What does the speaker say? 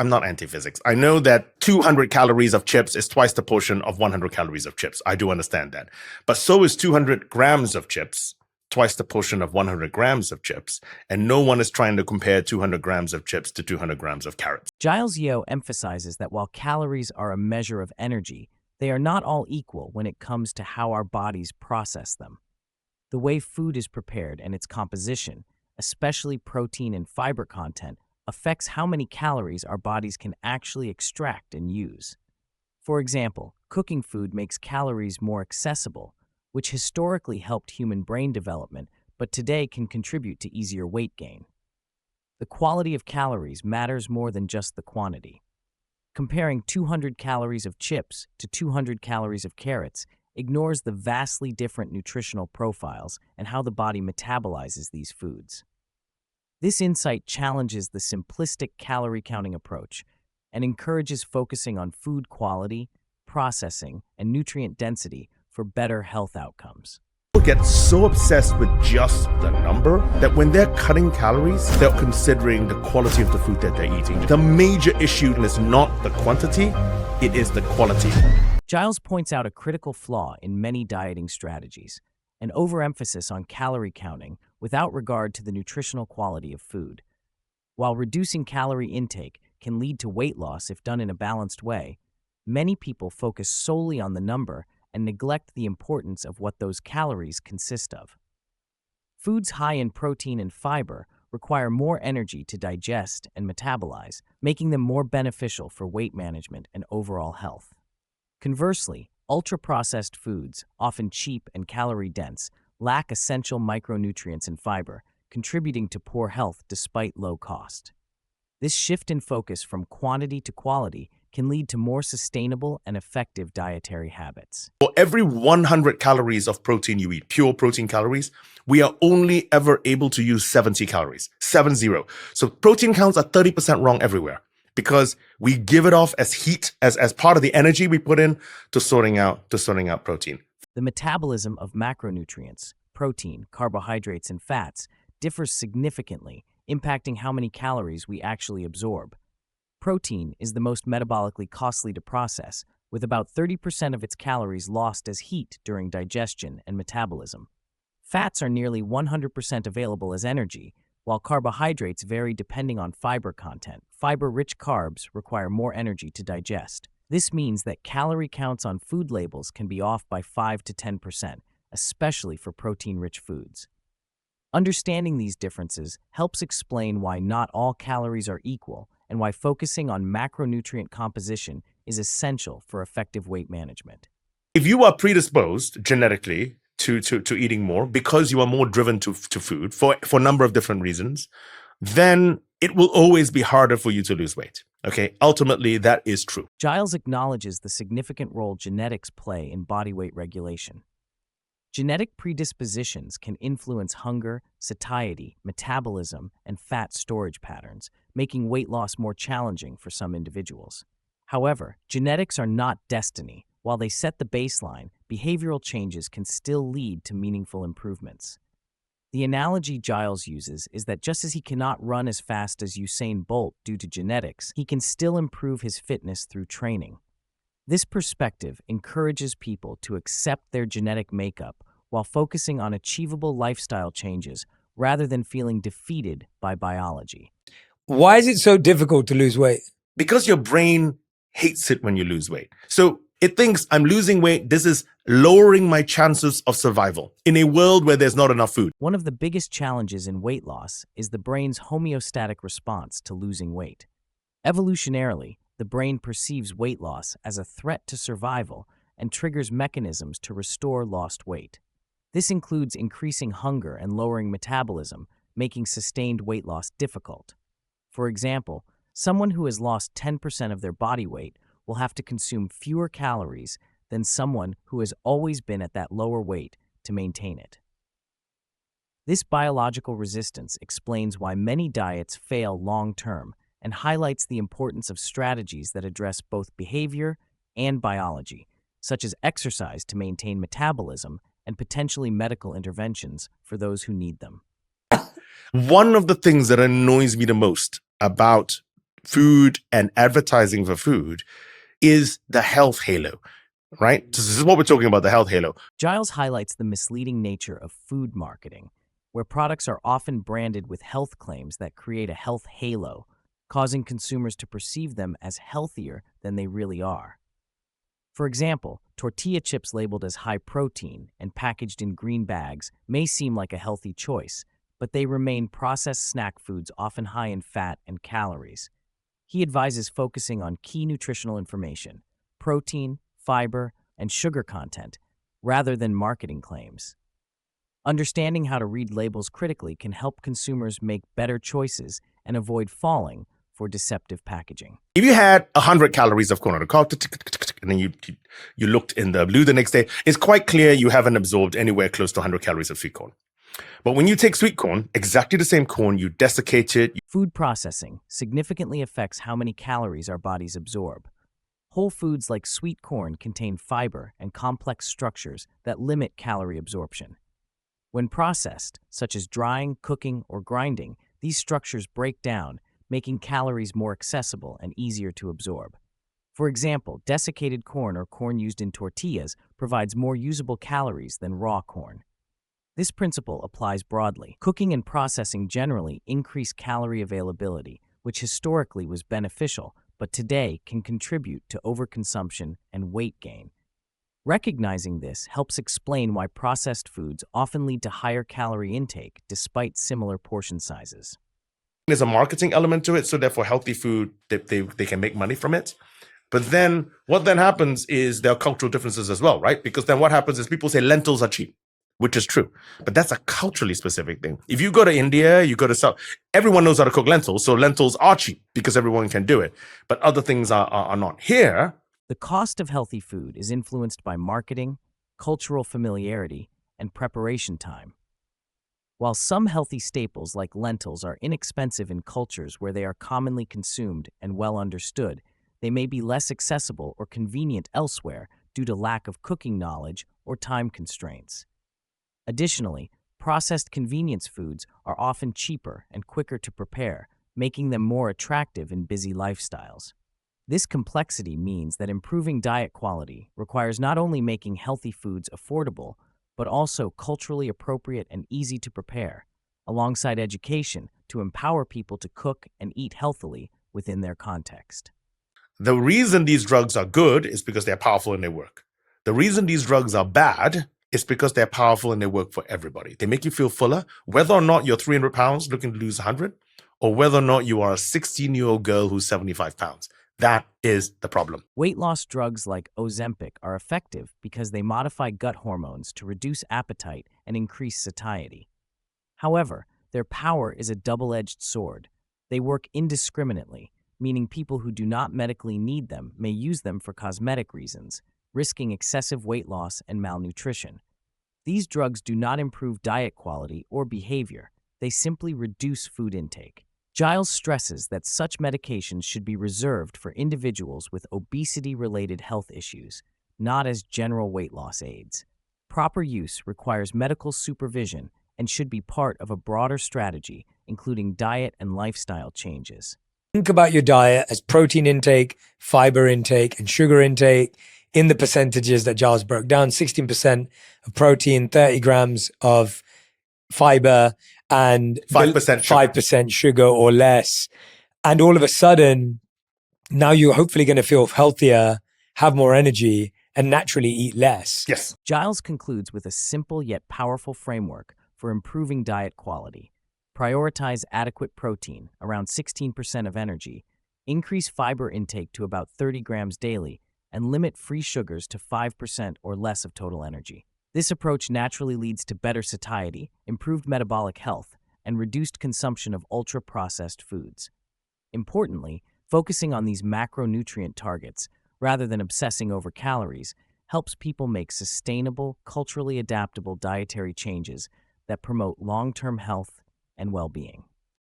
I'm not anti-physics. I know that 200 calories of chips is twice the portion of 100 calories of chips. I do understand that. But so is 200 grams of chips, twice the portion of 100 grams of chips. And no one is trying to compare 200 grams of chips to 200 grams of carrots. Giles Yeo emphasizes that while calories are a measure of energy, they are not all equal when it comes to how our bodies process them. The way food is prepared and its composition, especially protein and fiber content, affects how many calories our bodies can actually extract and use. For example, cooking food makes calories more accessible, which historically helped human brain development, but today can contribute to easier weight gain. The quality of calories matters more than just the quantity. Comparing 200 calories of chips to 200 calories of carrots ignores the vastly different nutritional profiles and how the body metabolizes these foods. This insight challenges the simplistic calorie counting approach and encourages focusing on food quality, processing, and nutrient density for better health outcomes. People get so obsessed with just the number that when they're cutting calories, they're considering the quality of the food that they're eating. The major issue is not the quantity, it is the quality. Giles points out a critical flaw in many dieting strategies: an overemphasis on calorie counting without regard to the nutritional quality of food. While reducing calorie intake can lead to weight loss if done in a balanced way, many people focus solely on the number and neglect the importance of what those calories consist of. Foods high in protein and fiber require more energy to digest and metabolize, making them more beneficial for weight management and overall health. Conversely, ultra-processed foods, often cheap and calorie-dense, lack essential micronutrients and fiber, contributing to poor health despite low cost. This shift in focus from quantity to quality can lead to more sustainable and effective dietary habits. For every 100 calories of protein you eat, pure protein calories, we are only ever able to use 70 calories, 70. So protein counts are 30% wrong everywhere because we give it off as heat, as part of the energy we put in to sorting out protein. The metabolism of macronutrients, protein, carbohydrates, and fats differs significantly, impacting how many calories we actually absorb. Protein is the most metabolically costly to process, with about 30% of its calories lost as heat during digestion and metabolism. Fats are nearly 100% available as energy, while carbohydrates vary depending on fiber content. Fiber-rich carbs require more energy to digest. This means that calorie counts on food labels can be off by 5 to 10%, especially for protein-rich foods. Understanding these differences helps explain why not all calories are equal and why focusing on macronutrient composition is essential for effective weight management. If you are predisposed genetically to eating more because you are more driven to food for a number of different reasons, then it will always be harder for you to lose weight. Okay, ultimately, that is true. Giles acknowledges the significant role genetics play in body weight regulation. Genetic predispositions can influence hunger, satiety, metabolism, and fat storage patterns, making weight loss more challenging for some individuals. However, genetics are not destiny. While they set the baseline, behavioral changes can still lead to meaningful improvements. The analogy Giles uses is that just as he cannot run as fast as Usain Bolt due to genetics, he can still improve his fitness through training. This perspective encourages people to accept their genetic makeup while focusing on achievable lifestyle changes rather than feeling defeated by biology. Why is it so difficult to lose weight? Because your brain hates it when you lose weight. So it thinks, I'm losing weight, this is lowering my chances of survival in a world where there's not enough food. One of the biggest challenges in weight loss is the brain's homeostatic response to losing weight. Evolutionarily, the brain perceives weight loss as a threat to survival and triggers mechanisms to restore lost weight. This includes increasing hunger and lowering metabolism, making sustained weight loss difficult. For example, someone who has lost 10% of their body weight will have to consume fewer calories than someone who has always been at that lower weight to maintain it. This biological resistance explains why many diets fail long-term and highlights the importance of strategies that address both behavior and biology, such as exercise to maintain metabolism and potentially medical interventions for those who need them. One of the things that annoys me the most about food and advertising for food is the health halo, right? This is what we're talking about, the health halo. Giles highlights the misleading nature of food marketing, where products are often branded with health claims that create a health halo, causing consumers to perceive them as healthier than they really are. For example, tortilla chips labeled as high protein and packaged in green bags may seem like a healthy choice, but they remain processed snack foods often high in fat and calories. He advises focusing on key nutritional information, protein, fiber, and sugar content, rather than marketing claims. Understanding how to read labels critically can help consumers make better choices and avoid falling for deceptive packaging. If you had 100 calories of corn on the cob, and then you looked in the blue the next day, it's quite clear you haven't absorbed anywhere close to 100 calories of sweet corn. But when you take sweet corn, exactly the same corn, you desiccate it. Food processing significantly affects how many calories our bodies absorb. Whole foods like sweet corn contain fiber and complex structures that limit calorie absorption. When processed, such as drying, cooking, or grinding, these structures break down, making calories more accessible and easier to absorb. For example, desiccated corn or corn used in tortillas provides more usable calories than raw corn. This principle applies broadly. Cooking and processing generally increase calorie availability, which historically was beneficial, but today can contribute to overconsumption and weight gain. Recognizing this helps explain why processed foods often lead to higher calorie intake despite similar portion sizes. There's a marketing element to it, so therefore healthy food, they can make money from it. But then what then happens is there are cultural differences as well, right? Because then what happens is people say lentils are cheap, which is true. But that's a culturally specific thing. If you go to India, you go to South, everyone knows how to cook lentils. So lentils are cheap because everyone can do it. But other things are not. Here, the cost of healthy food is influenced by marketing, cultural familiarity, and preparation time. While some healthy staples like lentils are inexpensive in cultures where they are commonly consumed and well understood, they may be less accessible or convenient elsewhere due to lack of cooking knowledge or time constraints. Additionally, processed convenience foods are often cheaper and quicker to prepare, making them more attractive in busy lifestyles. This complexity means that improving diet quality requires not only making healthy foods affordable, but also culturally appropriate and easy to prepare, alongside education to empower people to cook and eat healthily within their context. the reason these drugs are good is because they're powerful and they work. The reason these drugs are bad is because they're powerful and they work for everybody. They make you feel fuller, whether or not you're 300 pounds looking to lose 100, or whether or not you are a 16-year-old girl who's 75 pounds. That is the problem. Weight loss drugs like Ozempic are effective because they modify gut hormones to reduce appetite and increase satiety. However, their power is a double-edged sword. They work indiscriminately, meaning people who do not medically need them may use them for cosmetic reasons, risking excessive weight loss and malnutrition. These drugs do not improve diet quality or behavior. They simply reduce food intake. Giles stresses that such medications should be reserved for individuals with obesity-related health issues, not as general weight loss aids. Proper use requires medical supervision and should be part of a broader strategy, including diet and lifestyle changes. Think about your diet as protein intake, fiber intake, and sugar intake in the percentages that Giles broke down. 16% of protein, 30 grams of fiber, and 5% sugar or less. And all of a sudden, now you're hopefully going to feel healthier, have more energy, and naturally eat less. Yes. Giles concludes with a simple yet powerful framework for improving diet quality. Prioritize adequate protein, around 16% of energy, increase fiber intake to about 30 grams daily, and limit free sugars to 5% or less of total energy. This approach naturally leads to better satiety, improved metabolic health, and reduced consumption of ultra-processed foods. Importantly, focusing on these macronutrient targets, rather than obsessing over calories, helps people make sustainable, culturally adaptable dietary changes that promote long-term health and well-being.